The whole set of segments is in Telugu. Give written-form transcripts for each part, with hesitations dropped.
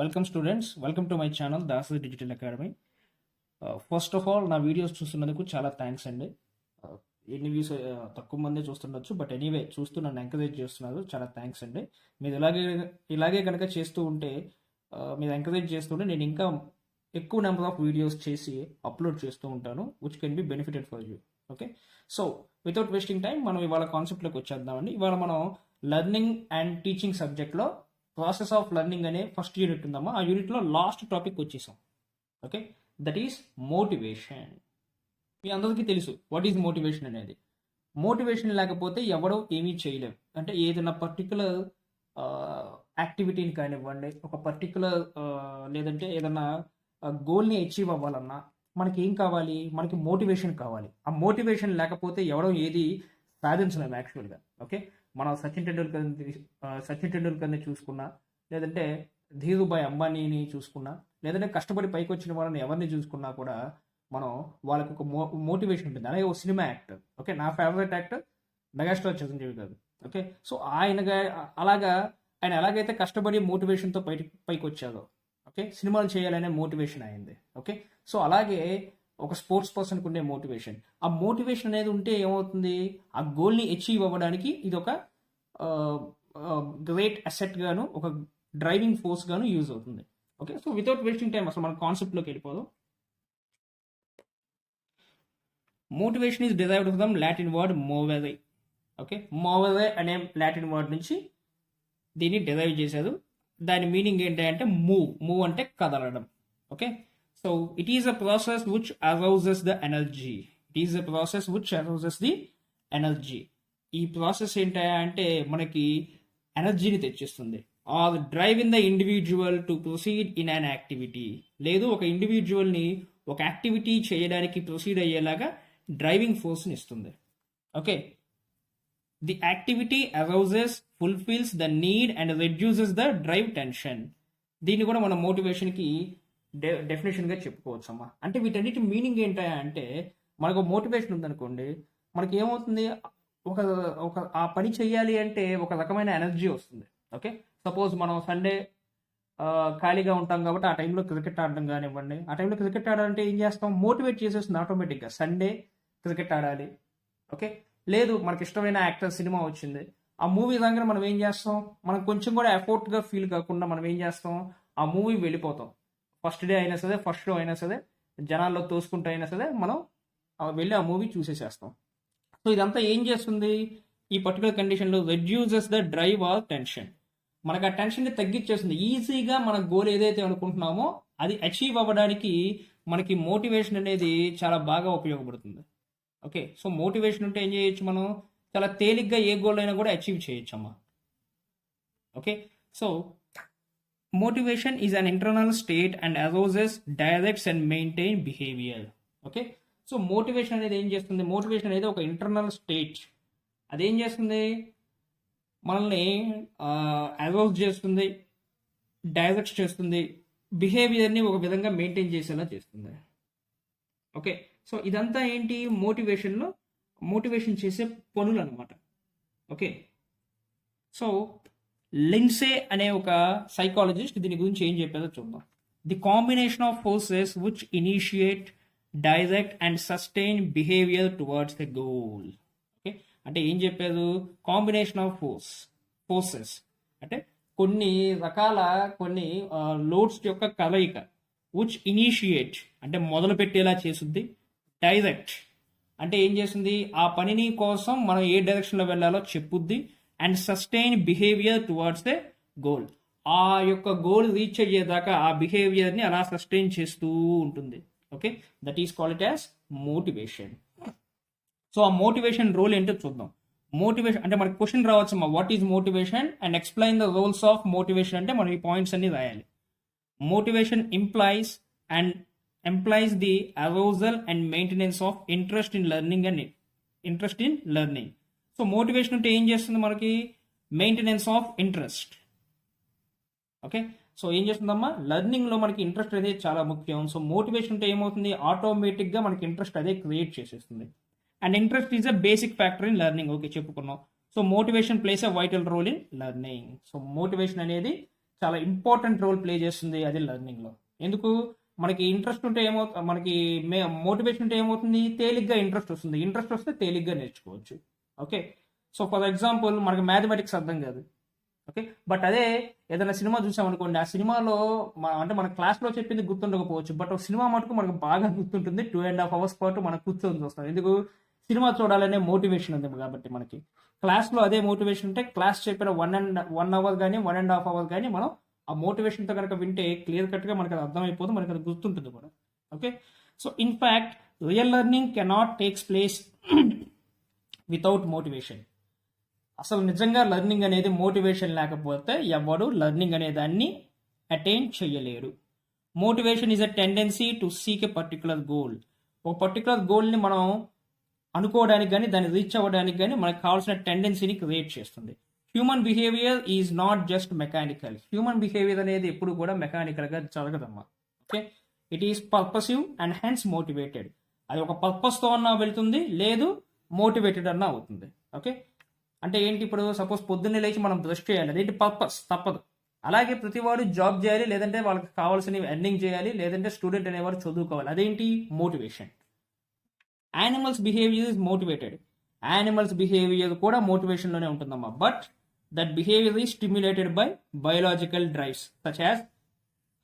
Welcome students, welcome to my channel Dasu digital academy. First of all నా వీడియోస్ చూస్తున్నందుకు చాలా థ్యాంక్స్ అండి. ఎన్ని వ్యూస్ తక్కువ మందే చూస్తుండొచ్చు, బట్ ఎనీవే చూస్తూ నన్ను ఎంకరేజ్ చేస్తున్నారు, చాలా థ్యాంక్స్ అండి. మీరు ఇలాగే కనుక చేస్తూ ఉంటే, మీరు ఎంకరేజ్ చేస్తుంటే నేను ఇంకా ఎక్కువ నెంబర్ ఆఫ్ వీడియోస్ చేసి అప్లోడ్ చేస్తూ ఉంటాను, which can be benefited for you. Okay, so without wasting time మనం ఇవాళ కాన్సెప్ట్లోకి వచ్చేద్దామండి. ఇవాళ మనం లెర్నింగ్ అండ్ టీచింగ్ సబ్జెక్ట్లో ప్రాసెస్ ఆఫ్ లెర్నింగ్ అనే ఫస్ట్ యూనిట్ ఉందమ్మా. ఆ యూనిట్లో లాస్ట్ టాపిక్ వచ్చేసాం. Okay, that is motivation. మీ అందరికీ తెలుసు వాట్ ఈజ్ మోటివేషన్ అనేది. మోటివేషన్ లేకపోతే ఎవడో ఏమీ చేయలేవు. అంటే ఏదైనా పర్టికులర్ యాక్టివిటీని కానివ్వండి, ఒక పర్టికులర్ లేదంటే ఏదైనా గోల్ని అచీవ్ అవ్వాలన్నా మనకి ఏం కావాలి? మనకి మోటివేషన్ కావాలి. ఆ మోటివేషన్ లేకపోతే ఎవడో ఏది సాధించలేము యాక్చువల్గా. ఓకే, మనం సచిన్ టెండూల్కర్ని చూసుకున్నా, లేదంటే ధీరుభాయ్ అంబానీని చూసుకున్నా, లేదంటే కష్టపడి పైకి వచ్చిన వాళ్ళని ఎవరిని చూసుకున్నా కూడా మనం వాళ్ళకి ఒక మోటివేషన్ ఉంటుంది. అలాగే ఒక సినిమా యాక్టర్, ఓకే, నా ఫేవరెట్ యాక్టర్ మెగాస్టార్ చిరంజీవి గారు. ఓకే, సో అలాగా ఆయన ఎలాగైతే కష్టపడి మోటివేషన్తో పైకి వచ్చారో, ఓకే, సినిమాలు చేయాలనే మోటివేషన్ అయింది. ఓకే, సో అలాగే ఒక స్పోర్ట్స్ పర్సన్కి ఉండే మోటివేషన్, ఆ మోటివేషన్ అనేది ఉంటే ఏమవుతుంది? ఆ గోల్ని అచీవ్ అవ్వడానికి ఇది ఒక గ్రేట్ అసెట్ గాను, ఒక డ్రైవింగ్ ఫోర్స్ గాను యూజ్ అవుతుంది. Okay, so without wasting time అసలు మన కాన్సెప్ట్లోకి వెళ్ళిపోదాం. Motivation is derived from Latin word మోవెరే. ఓకే, మోవెరే అనే లాటిన్ వర్డ్ నుంచి దీన్ని డిరైవ్ చేశారు. దాని మీనింగ్ ఏంటంటే మూవ్ అంటే కదలడం. Okay, so it is a process which arouses the energy. ఈ ప్రాసెస్ ఏంటంటే మనకి ఎనర్జీని తెచ్చిస్తుంది. Or drive in the individual to proceed in an activity. లేదు, ఒక ఇండివిజువల్ని ఒక యాక్టివిటీ చేయడానికి ప్రొసీడ్ అయ్యేలాగా డ్రైవింగ్ ఫోర్స్ని ఇస్తుంది. Okay, the activity arouses, fulfils the need and reduces the drive tension. దీన్ని కూడా మనం మోటివేషన్కి డెఫినేషన్గా చెప్పుకోవచ్చు అమ్మా. అంటే వీటన్నిటి మీనింగ్ ఏంటా అంటే, మనకు మోటివేషన్ ఉందనుకోండి, మనకి ఏమవుతుంది? ఒక ఆ పని చేయాలి అంటే ఒక రకమైన ఎనర్జీ వస్తుంది. ఓకే, సపోజ్ మనం సండే ఖాళీగా ఉంటాం కాబట్టి ఆ టైంలో క్రికెట్ ఆడడం కానివ్వండి. ఆ టైంలో క్రికెట్ ఆడాలంటే ఏం చేస్తాం? మోటివేట్ చేసేస్తుంది ఆటోమేటిక్గా, సండే క్రికెట్ ఆడాలి. ఓకే, లేదు మనకి ఇష్టమైన యాక్టర్ సినిమా వచ్చింది, ఆ మూవీ దగ్గర మనం ఏం చేస్తాం? మనం కొంచెం కూడా ఎఫోర్ట్గా ఫీల్ కాకుండా మనం ఏం చేస్తాం? ఆ మూవీ వెళ్ళిపోతాం. ఫస్ట్ డే అయినా సరే, ఫస్ట్ షో అయినా సరే, జనాల్లో తోసుకుంటూ అయినా సరే మనం వెళ్ళి ఆ మూవీ చూసేసేస్తాం. సో ఇదంతా ఏం చేస్తుంది? ఈ పర్టికులర్ కండిషన్లో reduces the drive or tension. మనకు ఆ టెన్షన్ని తగ్గించేస్తుంది. ఈజీగా మన గోల్ ఏదైతే అనుకుంటున్నామో అది అచీవ్ అవ్వడానికి మనకి మోటివేషన్ అనేది చాలా బాగా ఉపయోగపడుతుంది. ఓకే, సో మోటివేషన్ ఉంటే ఏం చేయొచ్చు? మనం చాలా తేలిగ్గా ఏ గోల్ అయినా కూడా అచీవ్ చేయొచ్చు అమ్మా. Okay, so motivation is an internal state and arouses, directs and maintain behaviour. Okay, so motivation అనేది ఏం చేస్తుంది? మోటివేషన్ అనేది ఒక ఇంటర్నల్ స్టేట్. అదేం చేస్తుంది? మనల్ని అరోజ్ చేస్తుంది, డైరెక్ట్ చేస్తుంది, బిహేవియర్ని ఒక విధంగా మెయింటైన్ చేసేలా చేస్తుంది. ఓకే, సో ఇదంతా ఏంటి? మోటివేషన్ చేసే పనులు అనమాట. ఓకే, సో లిన్సే అనే ఒక సైకాలజిస్ట్ దీని గురించి ఏం చెప్పారో చూద్దాం. The combination of forces which initiate, direct and sustain behaviour towards the goal. Okay, అంటే ఏం చెప్పారు? కాంబినేషన్ ఆఫ్ ఫోర్సెస్ అంటే కొన్ని లోడ్స్ యొక్క కలయిక. విచ్ ఇనిషియేట్ అంటే మొదలు పెట్టేలా చేస్తుంది. డైరెక్ట్ అంటే ఏం చేస్తుంది? ఆ పనిని కోసం మనం ఏ డైరెక్షన్లో వెళ్ళాలో చెప్పుద్ది. And sustain behaviour towards the goal. ఆ యొక్క గోల్ రీచ్ అయ్యేదాకా ఆ బిహేవియర్ని అలా సస్టైన్ చేస్తూ ఉంటుంది. Okay, that is called it as motivation. So ఆ మోటివేషన్ రోల్ ఏంటో చూద్దాం. మోటివేషన్ అంటే మనకి క్వశ్చన్ రావచ్చు, what is motivation and explain the roles of motivation అంటే మనం ఈ పాయింట్స్ అన్ని రాయాలి. Motivation implies the arousal and maintenance of interest in learning. So motivation అంటే ఏం చేస్తుంది? మనకి maintenance of interest. Okay, so ఏం చేస్తుందమ్మా? లెర్నింగ్లో మనకి ఇంట్రెస్ట్ అనేది చాలా ముఖ్యం. సో మోటివేషన్ అంటే ఏమవుతుంది? ఆటోమేటిక్గా మనకి ఇంట్రెస్ట్ అదే క్రియేట్ చేసేస్తుంది. And interest is a basic factor in learning. Okay, చెప్పుకున్నాం. So motivation plays a vital role in learning. So motivation అనేది చాలా ఇంపార్టెంట్ రోల్ ప్లే చేస్తుంది అది లెర్నింగ్లో. ఎందుకు? మనకి ఇంట్రెస్ట్ ఉంటే మనకి మోటివేషన్ ఉంటే ఏమవుతుంది, తేలిగ్గా ఇంట్రెస్ట్ వస్తుంది. ఇంట్రెస్ట్ వస్తే తేలిగ్గా నేర్చుకోవచ్చు. ఓకే, సో ఫర్ ఎగ్జాంపుల్ మనకి మ్యాథమెటిక్స్ అర్థం కాదు. ఓకే, బట్ అదే ఏదైనా సినిమా చూసామనుకోండి, ఆ సినిమాలో అంటే మన క్లాస్లో చెప్పింది గుర్తుండకపోవచ్చు, బట్ ఒక సినిమా మటుకు మనకు బాగా గుర్తుంటుంది. 2.5 hours పాటు మనం కూర్చొని చూస్తాం. ఎందుకు? సినిమా చూడాలనే మోటివేషన్ ఉంది కాబట్టి. మనకి క్లాస్లో అదే మోటివేషన్ ఉంటే క్లాస్ చెప్పిన 1 hour కానీ 1.5 hours కానీ మనం ఆ మోటివేషన్తో కనుక వింటే క్లియర్ కట్గా మనకు అది అర్థమైపోతుంది, మనకు అది గుర్తుంటుంది కూడా. Okay, so in fact real learning cannot takes place without motivation. అసలు నిజంగా లెర్నింగ్ అనేది మోటివేషన్ లేకపోతే ఎవడు లెర్నింగ్ అనే దాన్ని అటైన్ చేయలేరు. Motivation is a tendency to seek a particular goal. ఒక పర్టికులర్ గోల్ని మనం అనుకోవడానికి కానీ దాన్ని రీచ్ అవ్వడానికి కానీ మనకు కావాల్సిన టెండెన్సీని క్రియేట్ చేస్తుంది. Human behaviour is not just mechanical. Human behaviour అనేది ఎప్పుడు కూడా మెకానికల్గా జరగదమ్మా. Okay, it is purposive and hence motivated. అది ఒక పర్పస్తో అన్నా వెళ్తుంది, లేదు మోటివేటెడ్ అన్నా అవుతుంది. ఓకే, అంటే ఏంటి? ఇప్పుడు సపోజ్ పొద్దున్నే లేచి మనం బ్రష్ చేయాలి, అదేంటి పర్పస్, తప్పదు. అలాగే ప్రతివాడు జాబ్ చేయాలి, లేదంటే వాళ్ళకి కావాల్సినవి ఎర్నింగ్ చేయాలి, లేదంటే స్టూడెంట్ అనేవారు చదువుకోవాలి, అదేంటి? Motivation. Animals behaviour is motivated. Animals behaviour కూడా మోటివేషన్లోనే ఉంటుందమ్మా. But that behaviour is stimulated by biological drives such as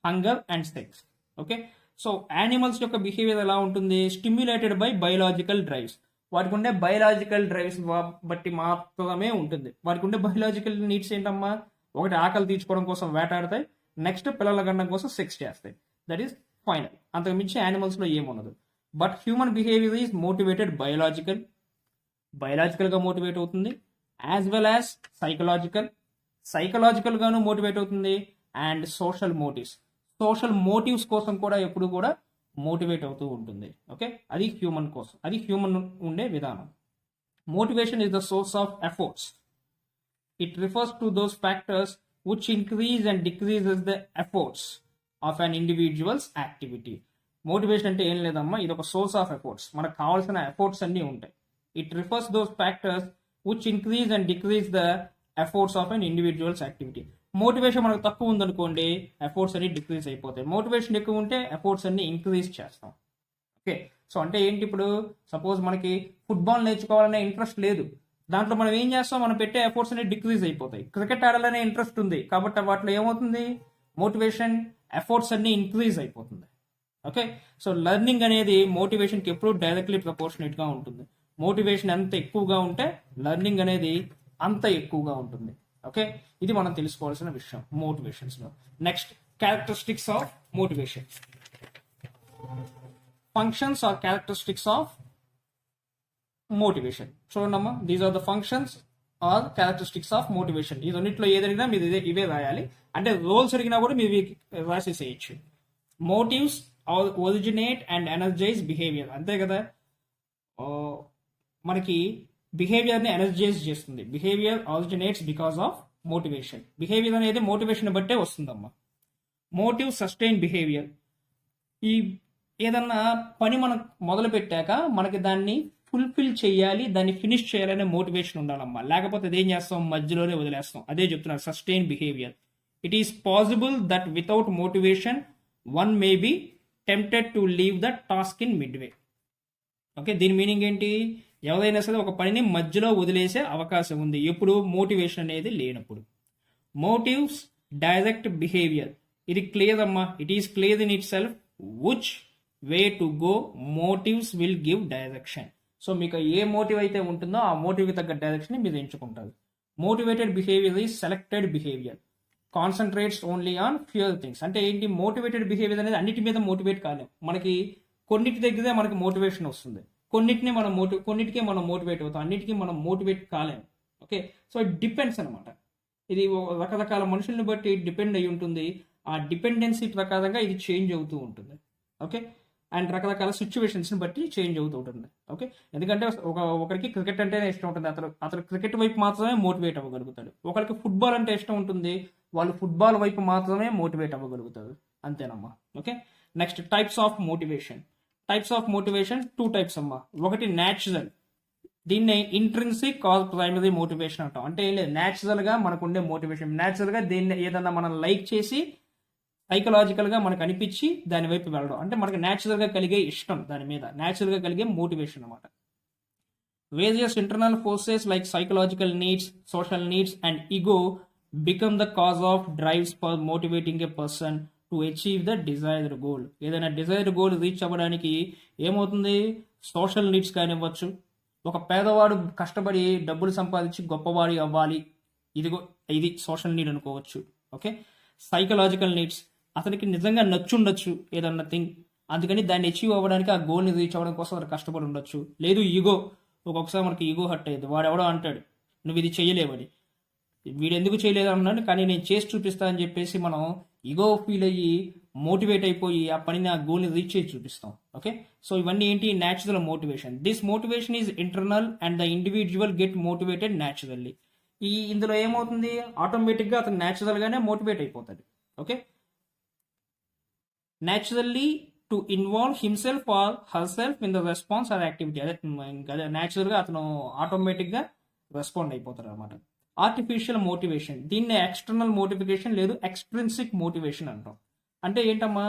hunger and sex. Okay, so animals యొక్క బిహేవియర్ ఎలా ఉంటుంది? Stimulated by biological drives. వాటికి ఉండే బయోలాజికల్ డ్రైవ్స్ బట్టి మాత్రమే ఉంటుంది. వాటికి ఉండే బయోలాజికల్ నీడ్స్ ఏంటమ్మా? ఒకటి ఆకలి తీర్చుకోవడం కోసం వేటాడతాయి, నెక్స్ట్ పిల్లల గండం కోసం సెక్స్ చేస్తాయి. That is final. అంతకు మించి యానిమల్స్లో ఏమున్నదు. But human behaviour is motivated బయలాజికల్గా మోటివేట్ అవుతుంది, యాజ్ వెల్ యాజ్ సైకలాజికల్గాను మోటివేట్ అవుతుంది, అండ్ సోషల్ మోటివ్స్ కోసం కూడా ఎప్పుడు కూడా మోటివేట్ అవుతూ ఉంటుంది. ఓకే, అది హ్యూమన్ కోసం, అది హ్యూమన్ ఉండే విధానం. Motivation is the source of efforts. It refers to those factors which increase and decreases the efforts of an individuals activity. Motivation అంటే ఏం లేదమ్మా, ఇది ఒక సోర్స్ ఆఫ్ ఎఫర్ట్స్. మనకు కావాల్సిన ఎఫర్ట్స్ అన్నీ ఉంటాయి. It refers those factors which increase and decrease the efforts of an individuals activity. Motivation మనకు తక్కువ ఉందనుకోండి, ఎఫర్ట్స్ అన్ని డిక్రీజ్ అయిపోతాయి. మోటివేషన్ ఎక్కువ ఉంటే ఎఫర్ట్స్ అన్ని ఇంక్రీజ్ చేస్తాం. ఓకే, సో అంటే ఏంటి? ఇప్పుడు సపోజ్ మనకి ఫుట్బాల్ నేర్చుకోవాలనే ఇంట్రెస్ట్ లేదు, దాంట్లో మనం ఏం చేస్తాం? మనం పెట్టే ఎఫర్ట్స్ అన్ని డిక్రీజ్ అయిపోతాయి. క్రికెట్ ఆడాలనే ఇంట్రెస్ట్ ఉంది కాబట్టి వాటిలో ఏమవుతుంది? మోటివేషన్, ఎఫర్ట్స్ అన్ని ఇంక్రీజ్ అయిపోతుంది. ఓకే, సో లెర్నింగ్ అనేది మోటివేషన్కి ఎప్పుడు డైరెక్ట్లీ ప్రపోర్షనేట్గా ఉంటుంది. మోటివేషన్ ఎంత ఎక్కువగా ఉంటే లెర్నింగ్ అనేది అంత ఎక్కువగా ఉంటుంది. ఓకే, ఇది మనం తెలుసుకోవాల్సిన విషయం మోటివేషన్స్లో. Next, characteristics of motivation. Functions or characteristics of motivation. చూడండమ్మా, these are the functions or characteristics of motivation. ఇది అన్నింటిలో ఏదైనా మీరు ఇవే రాయాలి. అంటే రోల్స్ అడిగినా కూడా మీరు రాసేసేయచ్చు. Motives originate and energize behaviour. అంతే కదా, మనకి బిహేవియర్ని ఎనర్జైజ్ చేస్తుంది. Behaviour originates because of motivation. Behaviour అనేది మోటివేషన్ బట్టే వస్తుందమ్మా. Motive sustain behaviour. ఈ ఏదన్నా పని మనం మొదలు పెట్టాక మనకి దాన్ని ఫుల్ఫిల్ చేయాలి, దాన్ని ఫినిష్ చేయాలనే మోటివేషన్ ఉండాలమ్మా. లేకపోతే అదేం చేస్తాం? మధ్యలోనే వదిలేస్తాం. అదే చెప్తున్నారు, sustain behaviour. It is possible that without motivation one may be tempted to leave the task in midway. Okay, దీని మీనింగ్ ఏంటి? ఎవరైనా సరే ఒక పనిని మధ్యలో వదిలేసే అవకాశం ఉంది, ఎప్పుడు? మోటివేషన్ అనేది లేనప్పుడు. Motives direct behaviour. ఇది క్లియర్ అమ్మా. It is clear in itself which way to go. Motives will give direction. So మీకు ఏ మోటివ్ అయితే ఉంటుందో ఆ మోటివ్కి తగ్గ డైరెక్షన్ మీరు ఎంచుకుంటారు. Motivated behaviour is selected behaviour, concentrates only on fewer things. అంటే ఏంటి? మోటివేటెడ్ బిహేవియర్ అనేది అన్నిటి మీద మోటివేట్ కాలేం. మనకి కొన్నిటి దగ్గరే మనకి మోటివేషన్ వస్తుంది, కొన్నిటికే మనం మోటివేట్ అవుతాం, అన్నిటికీ మనం మోటివేట్ కాలేము. ఓకే, సో ఇట్ డిపెండ్స్ అనమాట. ఇది రకరకాల మనుషుల్ని బట్టి డిపెండ్ అయి ఉంటుంది. ఆ డిపెండెన్సీ ప్రకారంగా ఇది చేంజ్ అవుతూ ఉంటుంది. ఓకే, అండ్ రకరకాల సిచ్యువేషన్స్ని బట్టి చేంజ్ అవుతూ ఉంటుంది. ఓకే, ఎందుకంటే ఒకరికి క్రికెట్ అంటేనే ఇష్టం ఉంటుంది, అతను క్రికెట్ వైపు మాత్రమే మోటివేట్ అవ్వగలుగుతాడు. ఒకరికి ఫుట్బాల్ అంటే ఇష్టం ఉంటుంది, వాళ్ళు ఫుట్బాల్ వైపు మాత్రమే మోటివేట్ అవ్వగలుగుతారు. అంతేనమ్మా. Okay, next, types of motivation. Types of motivation 2 types అమ్మా. ఒకటి న్యాచురల్. దీన్నే ఇంట్రిన్సిక్ కాజ్ ప్రైమరీ మోటివేషన్ అంటాం. అంటే ఏం లేదు, న్యాచురల్గా మనకు ఉండే మోటివేషన్, న్యాచురల్గా దీన్ని ఏదన్నా మనం లైక్ చేసి సైకలాజికల్గా మనకు అనిపించి దాని వైపు వెళ్ళడం, అంటే మనకు న్యాచురల్గా కలిగే ఇష్టం, దాని మీద న్యాచురల్గా కలిగే మోటివేషన్ అనమాట. Various internal forces like psychological needs, social needs, and ego become the cause of drives for motivating a person to achieve the desired goal. ఏదైనా డిజైర్డ్ గోల్ రీచ్ అవ్వడానికి ఏమవుతుంది, సోషల్ నీడ్స్ కానివ్వచ్చు, ఒక పేదవాడు కష్టపడి డబ్బులు సంపాదించి గొప్పవాడి అవ్వాలి, ఇది సోషల్ నీడ్ అనుకోవచ్చు. ఓకే, సైకలాజికల్ నీడ్స్, అతనికి నిజంగా నచ్చుండొచ్చు ఏదన్నా థింగ్, అందుకని దాన్ని అచీవ్ అవ్వడానికి ఆ గోల్ని రీచ్ అవ్వడం కోసం అతను కష్టపడి ఉండొచ్చు. లేదు ఈగో, ఒక్కొక్కసారి మనకి ఈగో హర్ట్ అయ్యేది, వాడు ఎవడో అంటాడు నువ్వు ఇది చేయలేవని, వీడు ఎందుకు చేయలేదు అన్నాడు కానీ నేను చేసి చూపిస్తా అని చెప్పేసి మనం ఈగో ఫీల్ అయ్యి మోటివేట్ అయిపోయి ఆ పనిని, ఆ గోల్ని రీచ్ చేసి చూపిస్తాం. ఓకే, సో ఇవన్నీ ఏంటి, natural motivation. This motivation is internal and the individual get motivated naturally. ఇందులో ఏమవుతుంది, ఆటోమేటిక్గా అతను న్యాచురల్గానే మోటివేట్ అయిపోతాడు. Okay, naturally to involve himself or herself in the response or activity. అదే న్యాచురల్గా అతను ఆటోమేటిక్గా రెస్పాండ్ అయిపోతారు అనమాట. ఆర్టిఫిషియల్ మోటివేషన్, దీన్ని ఎక్స్టర్నల్ మోటివేషన్ లేదు ఎక్స్ట్రిన్సిక్ మోటివేషన్ అంటాం. అంటే ఏంటమ్మా,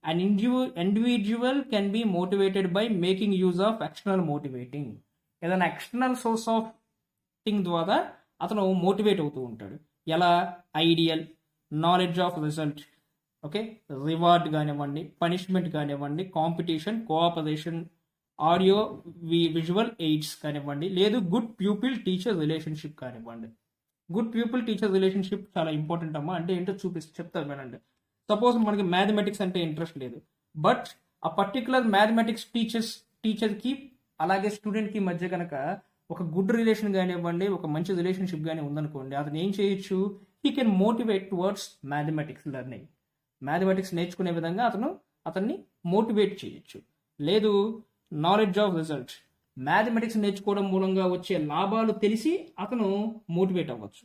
an individual can be motivated by making use of external motivating. ఏదైనా ఎక్స్టర్నల్ సోర్స్ ఆఫ్ థింగ్ ద్వారా అతను మోటివేట్ అవుతూ ఉంటాడు. ఎలా, ideal, knowledge of result, okay, reward కానివ్వండి, పనిష్మెంట్ కానివ్వండి, competition, cooperation, audio visual AIDS కానివ్వండి, లేదు గుడ్ ప్యూపిల్ టీచర్ రిలేషన్షిప్ కానివ్వండి. గుడ్ ప్యూపిల్ టీచర్ రిలేషన్షిప్ చాలా ఇంపార్టెంట్ అమ్మా. అంటే ఏంటో చెప్తారు వినండి. సపోజ్ మనకి మ్యాథమెటిక్స్ అంటే ఇంట్రెస్ట్ లేదు, బట్ ఆ పర్టికులర్ మ్యాథమెటిక్స్ టీచర్కి అలాగే స్టూడెంట్కి మధ్య కనుక ఒక గుడ్ రిలేషన్ కానివ్వండి, ఒక మంచి రిలేషన్షిప్ కానీ ఉందనుకోండి, అతను ఏం చేయొచ్చు, he can motivate towards mathematics learning. Mathematics నేర్చుకునే విధంగా అతన్ని మోటివేట్ చేయొచ్చు. లేదు నాలెడ్జ్ ఆఫ్ రిజల్ట్, మ్యాథమెటిక్స్ నేర్చుకోవడం మూలంగా వచ్చే లాభాలు తెలిసి అతను మోటివేట్ అవ్వచ్చు.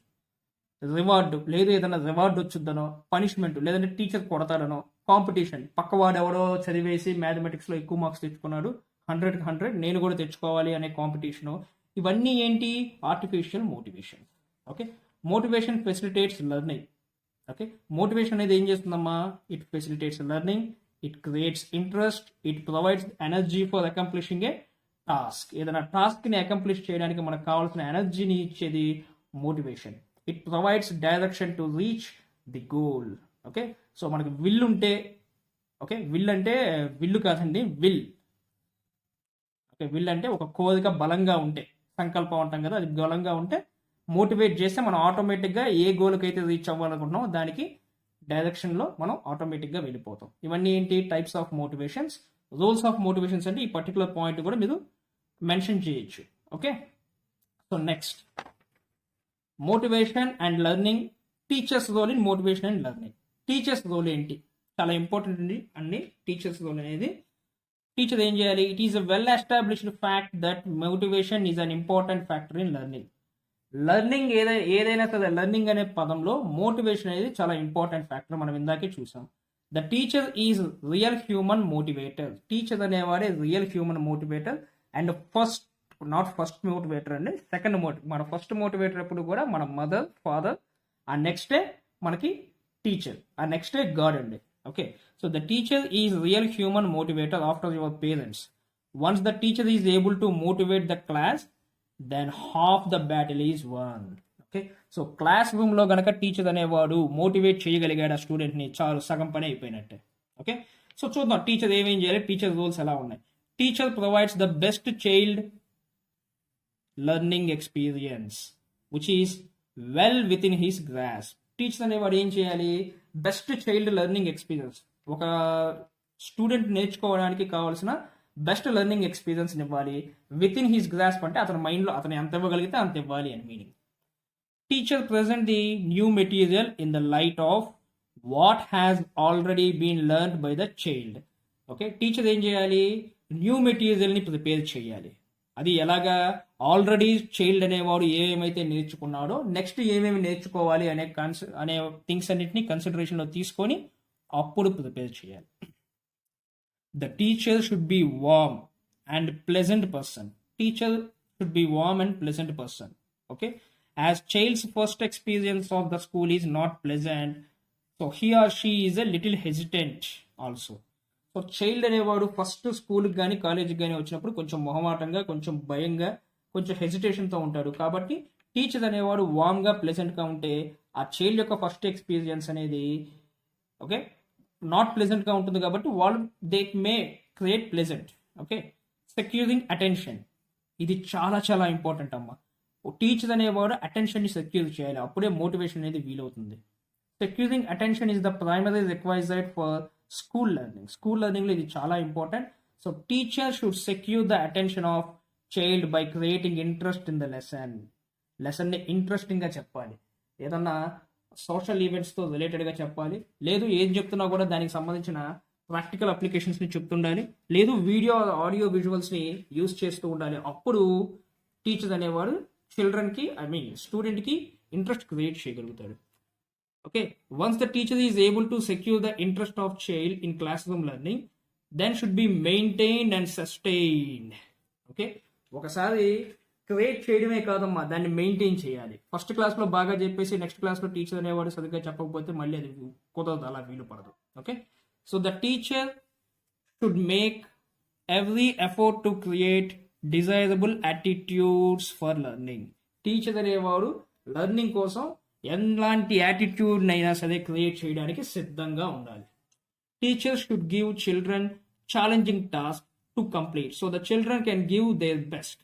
రివార్డు, లేదు ఏదైనా రివార్డు వచ్చుద్దనో, పనిష్మెంట్ లేదంటే టీచర్ కొడతాడనో, కాంపిటీషన్, పక్కవాడు ఎవడో చదివేసి మ్యాథమెటిక్స్లో ఎక్కువ మార్క్స్ తెచ్చుకున్నాడు, 100కి 100 నేను కూడా తెచ్చుకోవాలి అనే కాంపిటీషను. ఇవన్నీ ఏంటి, artificial motivation. Okay, motivation facilitates learning. Okay, motivation అనేది ఏం చేస్తుందమ్మా, it facilitates learning, it creates interest, it provides energy for accomplishing a task. ఏదైనా టాస్క్ని అకంప్లిష్ చేయడానికి మనకు కావాల్సిన ఎనర్జీని ఇచ్చేది motivation. It provides direction to reach the goal. Okay, so మనకి విల్ ఉంటే, ఓకే, విల్ అంటే విల్లు కాదండి, విల్. ఓకే, విల్ అంటే ఒక కోరిక బలంగా ఉంటే, సంకల్పం అంటాం కదా, అది బలంగా ఉంటే మోటివేట్ చేస్తే మనం ఆటోమేటిక్గా ఏ గోల్కి అయితే రీచ్ అవ్వాలనుకుంటున్నామో దానికి డైరెక్షన్లో మనం ఆటోమేటిక్గా వెళ్ళిపోతాం. ఇవన్నీ ఏంటి, types of motivations. Roles of motivations అంటే ఈ పర్టికులర్ పాయింట్ కూడా మీరు మెన్షన్ చేయొచ్చు. Okay, so next, motivation and learning, teachers role in motivation and learning. Teachers role ఏంటి, చాలా ఇంపార్టెంట్ అండి అన్ని. టీచర్స్ రోల్ అనేది, టీచర్ ఏం చేయాలి, it is a well established fact that motivation is an important factor in learning. Learning ఏదైనా సరే, లెర్నింగ్ అనే పదంలో మోటివేషన్ అనేది చాలా ఇంపార్టెంట్ ఫ్యాక్టర్, మనం ఇందాకే చూసాం. The teacher is real human motivator. Teacher అనేవాడే real human motivator and first motivator అండి, సెకండ్ మన ఫస్ట్ మోటివేటర్ ఎప్పుడు కూడా మన మదర్, ఫాదర్, ఆ నెక్స్ట్ డే మనకి టీచర్, ఆ నెక్స్ట్ డే గాడ్ అండి. Okay, so the teacher is real human motivator after your parents. Once the teacher is able to motivate the class, then half the battle is won. Okay, so class రూమ్లో గనక టీచర్ అనేవాడు మోటివేట్ చేయగలిగాడు ఆ స్టూడెంట్ని, చాలు, సగం పని అయిపోయినట్టే. ఓకే, సో చూద్దాం టీచర్ ఏమేం చేయాలి, టీచర్ రోల్స్ ఎలా ఉన్నాయి. Teacher provides the best child learning experience which is well within his grasp. Teacher అనేవాడు ఏం చేయాలి, బెస్ట్ చైల్డ్ లెర్నింగ్ ఎక్స్పీరియన్స్, ఒక స్టూడెంట్ నేర్చుకోవడానికి కావాల్సిన బెస్ట్ లెర్నింగ్ ఎక్స్పీరియన్స్ ఇవ్వాలి. విత్ ఇన్ హిస్ గ్రాస్ప్ అంటే అతని మైండ్లో అతను ఎంత ఇవ్వగలిగితే అంత ఇవ్వాలి అని meaning. Teacher present the new material in the light of what has already been learned by the child. Okay, teacher ఏం చేయాలి, న్యూ మెటీరియల్ని ప్రిపేర్ చేయాలి. అది ఎలాగా, ఆల్రెడీ చైల్డ్ అనేవాడు ఏమేమైతే నేర్చుకున్నాడో నెక్స్ట్ ఏమేమి నేర్చుకోవాలి అనే థింగ్స్ అన్నింటినీ కన్సిడరేషన్లో తీసుకొని అప్పుడు ప్రిపేర్ చేయాలి. The teacher should be warm and pleasant person. Teacher should be warm and pleasant person. Okay, as child's first experience of the school is not pleasant, so he or she is a little hesitant also. So child అనేవాడు ఫస్ట్ స్కూల్కి కానీ కాలేజీకి కానీ వచ్చినప్పుడు కొంచెం మొహమాటంగా, కొంచెం భయంగా, కొంచెం హెజిటేషన్తో ఉంటాడు. కాబట్టి టీచర్ అనేవాడు వామ్గా, ప్లెజెంట్గా ఉంటే ఆ చైల్డ్ యొక్క ఫస్ట్ ఎక్స్పీరియన్స్ అనేది ఓకే నాట్ ప్లెజెంట్గా ఉంటుంది. కాబట్టి వాళ్ళు they may create pleasant. Okay, securing attention, ఇది చాలా చాలా ఇంపార్టెంట్ అమ్మ. టీచర్ అనేవాడు అటెన్షన్ని సెక్యూర్ చేయాలి, అప్పుడే మోటివేషన్ అనేది వీలవుతుంది. Securing attention is the primary requisite for school learning. School లెర్నింగ్లో ఇది చాలా important. So teacher should secure the attention of child by creating interest in the లెసన్ని ఇంట్రెస్టింగ్గా చెప్పాలి. ఏదన్నా సోషల్ ఈవెంట్స్తో రిలేటెడ్గా చెప్పాలి, లేదు ఏం చెప్తున్నా కూడా దానికి సంబంధించిన ప్రాక్టికల్ అప్లికేషన్స్ని చెప్తుండాలి, లేదు వీడియో ఆడియో విజువల్స్ని యూజ్ చేస్తూ ఉండాలి. అప్పుడు టీచర్ అనేవాడు చిల్డ్రన్కి స్టూడెంట్కి ఇంట్రెస్ట్ క్రియేట్ చేయగలుగుతాడు. Okay, once the teacher is able to secure the interest of child in classroom learning, then should be maintained and sustained. Okay, ఒకసారి క్రియేట్ చేయడమే కాదమ్మా, దాన్ని మెయింటైన్ చేయాలి. ఫస్ట్ క్లాస్లో బాగా చెప్పేసి నెక్స్ట్ క్లాస్లో టీచర్ అనేవాడు సరిగ్గా చెప్పకపోతే మళ్ళీ అది కుదరదు, అలా వీలు పడదు. Okay, so the teacher should make every effort to create desirable attitudes for learning. Teacher అనేవాడు లెర్నింగ్ కోసం ఎలాంటి యాటిట్యూడ్ అయినా సరే క్రియేట్ చేయడానికి సిద్ధంగా ఉండాలి. Teachers should give children challenging task to complete so the children can give their best.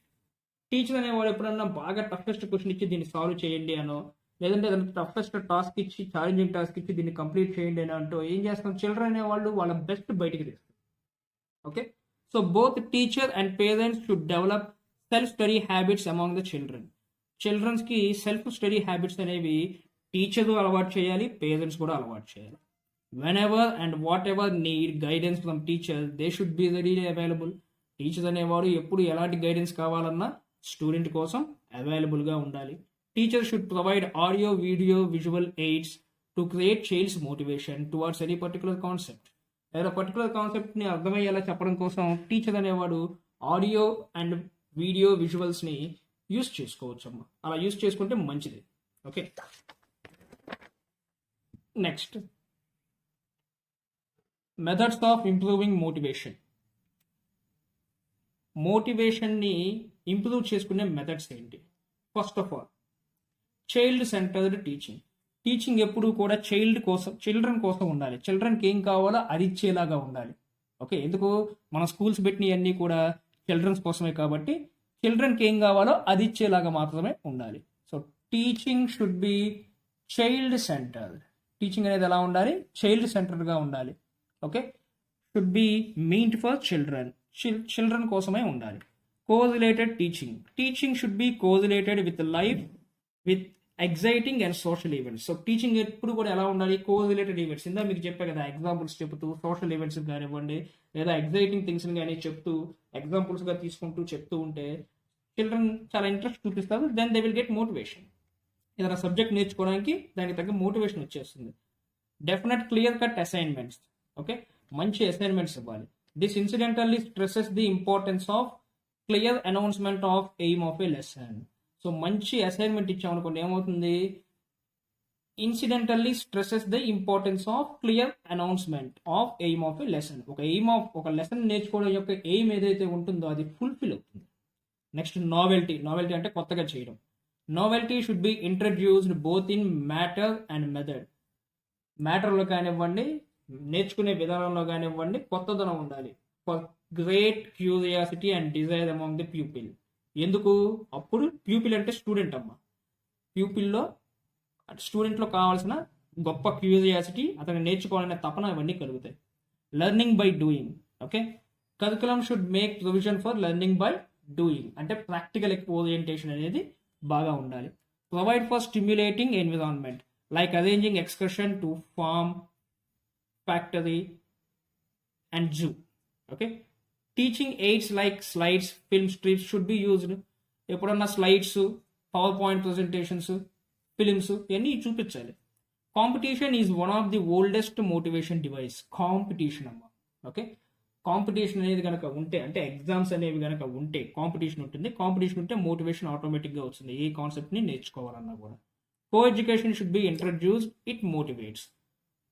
Teacher అనేవాడు ఎప్పుడన్నా బాగా టఫెస్ట్ క్వశ్చన్ ఇచ్చి దీన్ని సాల్వ్ చేయండి అనో, లేదంటే టఫెస్ట్ టాస్క్ ఇచ్చి ఛాలెంజింగ్ టాస్క్ ఇచ్చి దీన్ని కంప్లీట్ చేయండి అని అంటూ ఏం చేస్తాం, చిల్డ్రన్ అనేవాళ్ళు వాళ్ళ బెస్ట్ బయటికి తీస్తారు. Okay, so both teacher and parents should develop self study habits among the children. చిల్డ్రన్స్కి సెల్ఫ్ స్టడీ హ్యాబిట్స్ అనేవి టీచర్ అలవాటు చేయాలి, పేరెంట్స్ కూడా అలవాటు చేయాలి. Whenever and whatever need guidance from teacher, they should be readily available. Teacher అనేవాడు ఎప్పుడు ఎలాంటి గైడెన్స్ కావాలన్నా స్టూడెంట్ కోసం అవైలబుల్గా ఉండాలి. Teacher should provide audio, video, visual aids to create child's motivation towards any particular concept. లేదా పర్టికులర్ కాన్సెప్ట్ని అర్థమయ్యేలా చెప్పడం కోసం టీచర్ అనేవాడు ఆడియో అండ్ వీడియో విజువల్స్ని యూస్ చేసుకోవచ్చు అమ్మా. అలా యూస్ చేసుకుంటే మంచిది. Okay, next methods of improving motivation. మోటివేషన్ని ఇంప్రూవ్ చేసుకునే మెథడ్స్ ఏంటి? First of all child centred teaching. Teaching ఎప్పుడు కూడా చిల్డ్రన్ కోసం ఉండాలి. చిల్డ్రన్కి ఏం కావాలో అది ఇచ్చేలాగా ఉండాలి. ఓకే, ఎందుకు మన స్కూల్స్ పెట్టినవన్నీ కూడా చిల్డ్రన్స్ కోసమే, కాబట్టి చిల్డ్రన్కి ఏం కావాలో అది ఇచ్చేలాగా మాత్రమే ఉండాలి. So teaching should be child centred. Teaching అనేది ఎలా ఉండాలి? చైల్డ్ సెంటర్డ్గా ఉండాలి. Okay, should be meant for children కోసమే ఉండాలి. Correlated teaching. Teaching should be correlated with life, with exciting and social events. So teaching ఎప్పుడు కూడా ఎలా ఉండాలి? Correlated events. ఇందా మీకు చెప్పే కదా, ఎగ్జాంపుల్స్ చెప్తూ సోషల్ ఈవెంట్స్ కానివ్వండి, లేదా ఎగ్జైటింగ్ థింగ్స్ని కానీ చెప్తూ ఎగ్జాంపుల్స్గా తీసుకుంటూ చెప్తూ ఉంటే చిల్డ్రన్ చాలా ఇంట్రెస్ట్ చూపిస్తారు. Then they will get motivation. ఏదైనా సబ్జెక్ట్ నేర్చుకోవడానికి దానికి తగ్గ మోటివేషన్ వచ్చేస్తుంది. Definite clear cut assignments. Okay, మంచి అసైన్మెంట్స్ ఇవ్వాలి. This incidentally stresses the importance of clear announcement of aim of a lesson. So మంచి అసైన్మెంట్ ఇచ్చామనుకోండి, ఏమవుతుంది? Incidentally stresses the importance of clear announcement of aim of a lesson. ఒక లెసన్ నేర్చుకోవడం యొక్క ఎయిమ్ ఏదైతే ఉంటుందో అది ఫుల్ఫిల్ అవుతుంది. Next novelty. నావెల్టీ అంటే కొత్తగా చేయడం. Novelty should be introduced both in matter and method. మ్యాటర్లో కానివ్వండి, నేర్చుకునే విధానంలో కానివ్వండి, కొత్తదనం ఉండాలి. For great curiosity and desire among the pupil. ఎందుకు? అప్పుడు ప్యూపిల్ అంటే స్టూడెంట్ అమ్మ. స్టూడెంట్లో కావాల్సిన గొప్ప క్యూరియాసిటీ, అతను నేర్చుకోవాలనే తపన, ఇవన్నీ కలుగుతాయి. Learning by doing. Okay, curriculum should make provision for learning by doing. అంటే ప్రాక్టికల్ ఓరియంటేషన్ అనేది బాగా ఉండాలి. Provide for stimulating environment like arranging excursion to farm, factory and zoo. Okay, teaching aids like slides, film strips should be used. ఎప్పుడన్నా slides, power point presentations, films ఇవన్నీ చూపించాలి. Competition is one of the oldest motivation device. Competition అమ్మ. ఓకే, కాంపిటీషన్ అనేది కనుక ఉంటే, అంటే ఎగ్జామ్స్ అనేవి కనుక ఉంటే కాంపిటీషన్ ఉంటుంది. కాంపిటీషన్ ఉంటే మోటివేషన్ ఆటోమేటిక్గా వస్తుంది, ఏ కాన్సెప్ట్ని నేర్చుకోవాలన్నా కూడా. Co education should be introduced, it motivates.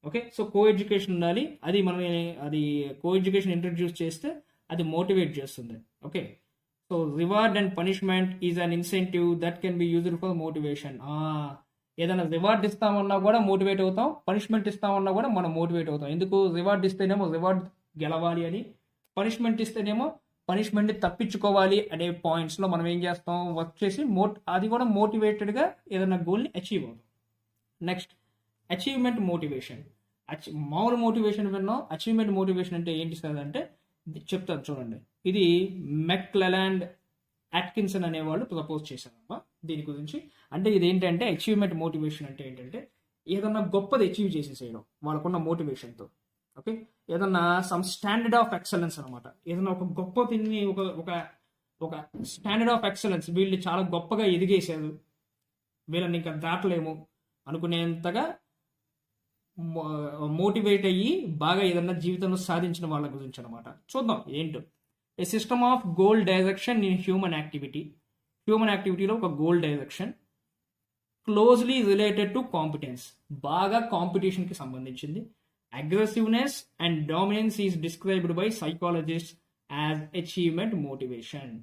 Okay, so co education ఉండాలి, అది మనం అది కో ఎడ్యుకేషన్ ఇంట్రడ్యూస్ చేస్తే అది మోటివేట్ చేస్తుంది. Okay, so reward and punishment is an incentive that can be used for motivation. ఏదైనా రివార్డ్ ఇస్తామన్నా కూడా మోటివేట్ అవుతాం, పనిష్మెంట్ ఇస్తామన్నా కూడా మనం మోటివేట్ అవుతాం. ఎందుకు? రివార్డ్ ఇస్తేనేమో రివార్డ్ గెలవాలి అని, పనిష్మెంట్ ఇస్తేనేమో పనిష్మెంట్ తప్పించుకోవాలి అనే పాయింట్స్లో మనం ఏం చేస్తాం, వర్క్ చేసి అది కూడా మోటివేటెడ్గా ఏదైనా గోల్ని అచీవ్ అవుతాం. Next, achievement motivation. మామూలు మోటివేషన్ విన్నాం, అచీవ్మెంట్ మోటివేషన్ అంటే ఏంటి సార్ అంటే చెప్తాను చూడండి. ఇది మెక్లెలాండ్ అట్కిన్సన్ అనేవాళ్ళు ప్రపోజ్ చేశారమ్మా దీని గురించి. అంటే ఇది ఏంటంటే అచీవ్మెంట్ మోటివేషన్ అంటే ఏంటంటే ఏదన్నా గొప్పది అచీవ్ చేసేసేయడం వాళ్ళకున్న మోటివేషన్తో. ఓకే, ఏదన్నా సమ్ స్టాండర్డ్ ఆఫ్ ఎక్సలెన్స్ అనమాట. ఏదన్నా ఒక గొప్ప తిని ఒక స్టాండర్డ్ ఆఫ్ ఎక్సలెన్స్, వీళ్ళు చాలా గొప్పగా ఎదిగేశారు, వీళ్ళని ఇంకా దాటలేము అనుకునేంతగా మోటివేట్ అయ్యి బాగా ఏదన్నా జీవితంలో సాధించిన వాళ్ళ గురించి అనమాట. చూద్దాం ఏంటో. A system of goal direction in human activity. Human యాక్టివిటీలో ఒక goal direction closely related to competence, బాగా కాంపిటీషన్కి సంబంధించింది. Aggressiveness and dominance is described by psychologist as achievement motivation.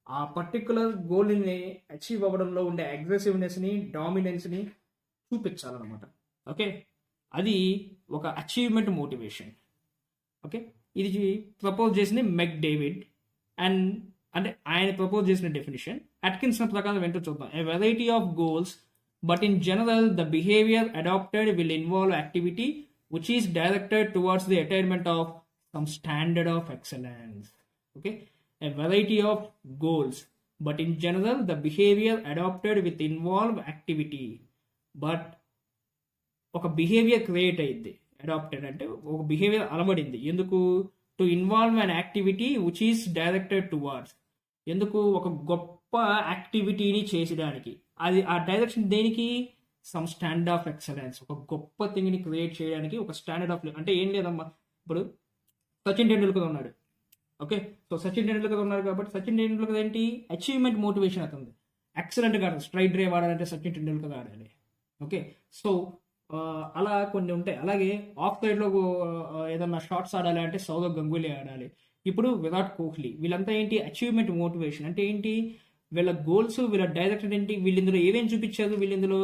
ఆ పర్టికులర్ గోల్ని అచీవ్ అవ్వడంలో ఉండే అగ్రెసివ్నెస్ని, డామినెన్స్ని చూపించాలన్నమాట. ఓకే, అది ఒక అచీవ్మెంట్ మోటివేషన్. ఓకే, ఇది ప్రపోజ్ చేసింది మెక్ డేవిడ్ అండ్ అంటే ఆయన ప్రపోజ్ చేసిన డెఫినేషన్. అట్కిన్సన్ ప్రకారం ఏంటో చూద్దాం. A variety of goals but in general the behaviour adapted will involve activity which is directed towards the attainment of some standard of excellence. Okay, a variety of goals but in general the behavior adopted with involve activity. But ఒక బిహేవియర్ క్రియేట్ అయ్యింది, అడాప్టెడ్ అంటే ఒక బిహేవియర్ అలవడింది. ఎందుకు? To involve an activity which is directed towards. ఎందుకు? ఒక గొప్ప యాక్టివిటీని చేసడానికి. అది ఆ డైరెక్షన్ దేనికి? సమ్ స్టాండర్డ్ ఆఫ్ ఎక్సలెన్స్, ఒక గొప్ప థింగ్ని క్రియేట్ చేయడానికి ఒక స్టాండర్డ్ ఆఫ్ అంటే ఏం లేదమ్మా. ఇప్పుడు సచిన్ టెండూల్కర్ ఉన్నాడు. ఓకే, సో సచిన్ టెండూల్కర్ ఉన్నారు కాబట్టి సచిన్ టెండూల్కర్ ఏంటి? అచీవ్మెంట్ మోటివేషన్ అవుతుంది. ఎక్సలెంట్గా ఆడాలి, స్ట్రైట్ డ్రైవ్ ఆడాలంటే సచిన్ టెండూల్కర్ ఆడాలి. ఓకే, సో అలా కొన్ని ఉంటాయి. అలాగే ఆఫ్ సైడ్లో ఏదన్నా షార్ట్స్ ఆడాలి అంటే సౌరవ్ గంగూలీ ఆడాలి. ఇప్పుడు విరాట్ కోహ్లీ, వీళ్ళంతా ఏంటి? అచీవ్మెంట్ మోటివేషన్ అంటే ఏంటి? వీళ్ళ గోల్స్, వీళ్ళ డైరెక్షన్ ఏంటి? వీళ్ళు ఇందులో ఏమేమి చూపించారు? వీళ్ళు ఇందులో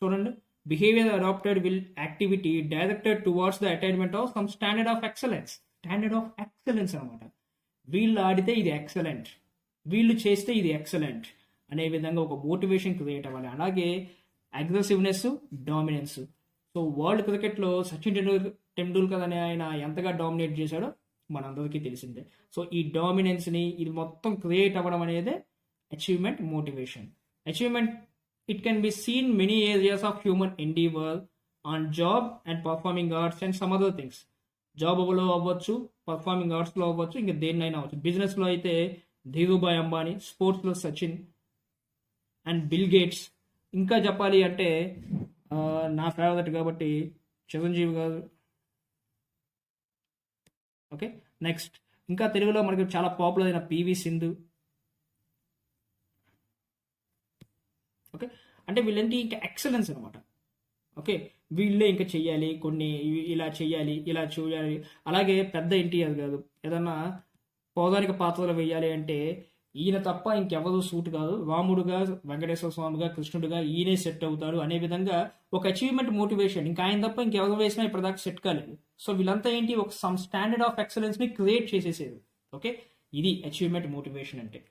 చూడండి, behaviour adapted will activity directed towards the attainment of some standard of excellence. Standard of excellence అనమాట. వీళ్ళు ఆడితే ఇది ఎక్సలెంట్, వీళ్ళు చేస్తే ఇది ఎక్సలెంట్ అనే విధంగా ఒక మోటివేషన్ క్రియేట్ అవ్వాలి. అలాగే అగ్రెసివ్నెస్, డామినెన్స్. సో వరల్డ్ క్రికెట్లో సచిన్ టెండూల్కర్ అనే ఆయన ఎంతగా డామినేట్ చేశాడో మనందరికీ తెలిసిందే. సో ఈ డామినెన్స్ని ఇది మొత్తం క్రియేట్ అవ్వడం అనేది achievement motivation. Achievement it can be seen many areas of human endeavor on job and performing arts and some other things. Job లో అవ్వచ్చు, పర్ఫార్మింగ్ ఆర్ట్స్లో అవ్వచ్చు, ఇంకా దేన్నైనా అవ్వచ్చు. బిజినెస్లో అయితే ధీరుభాయ్ అంబానీ, స్పోర్ట్స్లో సచిన్ అండ్ బిల్ గేట్స్. ఇంకా చెప్పాలి అంటే నా ఫేవరెట్ కాబట్టి చిరంజీవి గారు. ఓకే, నెక్స్ట్ ఇంకా తెలుగులో మనకి చాలా పాపులర్ అయిన పివి సింధు. ఓకే, అంటే వీళ్ళంటే ఇంకా ఎక్సలెన్స్ అనమాట. ఓకే, వీళ్ళే ఇంకా చెయ్యాలి, కొన్ని ఇలా చెయ్యాలి, ఇలా చూడాలి. అలాగే పెద్ద ఎన్టీఆర్ గారు ఏదన్నా పౌరాణిక పాత్రలు వేయాలి అంటే ఈయన తప్ప ఇంకెవరు సూట్ కాదు, రాముడుగా, వెంకటేశ్వర స్వామిగా, కృష్ణుడిగా ఈయనే సెట్ అవుతాడు అనే విధంగా ఒక అచీవ్మెంట్ మోటివేషన్. ఇంకా ఆయన తప్ప ఇంకెవరు వేసినా ఇప్పటిదాకా సెట్ కాలేదు. సో వీళ్ళంతా ఏంటి? ఒక సమ్ స్టాండర్డ్ ఆఫ్ ఎక్సలెన్స్ని క్రియేట్ చేసేసారు. ఓకే, ఇది అచీవ్మెంట్ మోటివేషన్ అంటే.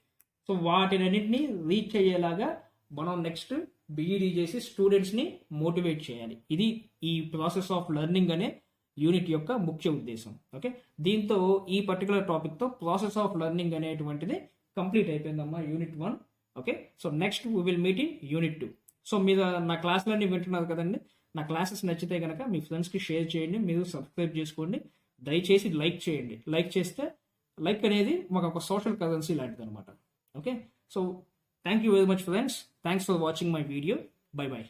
సో వాటినన్నింటినీ రీచ్ అయ్యేలాగా మనం నెక్స్ట్ బీఈడీ చేసి స్టూడెంట్స్ని మోటివేట్ చేయాలి. ఇది ఈ ప్రాసెస్ ఆఫ్ లెర్నింగ్ అనే యూనిట్ యొక్క ముఖ్య ఉద్దేశం. ఓకే, దీంతో ఈ పర్టికులర్ టాపిక్తో ప్రాసెస్ ఆఫ్ లెర్నింగ్ అనేటువంటిది కంప్లీట్ అయిపోయిందమ్మా, unit 1. Okay, so next we will meet in unit 2. సో మీరు నా క్లాసులన్నీ వింటున్నారు కదండి. నా క్లాసెస్ నచ్చితే కనుక మీ ఫ్రెండ్స్కి షేర్ చేయండి, మీరు సబ్స్క్రైబ్ చేసుకోండి, దయచేసి లైక్ చేయండి. లైక్ చేస్తే లైక్ అనేది మాకు ఒక సోషల్ కరెన్సీ లాంటిది అనమాట. Okay, so thank you very much friends. Thanks for watching my video. Bye bye.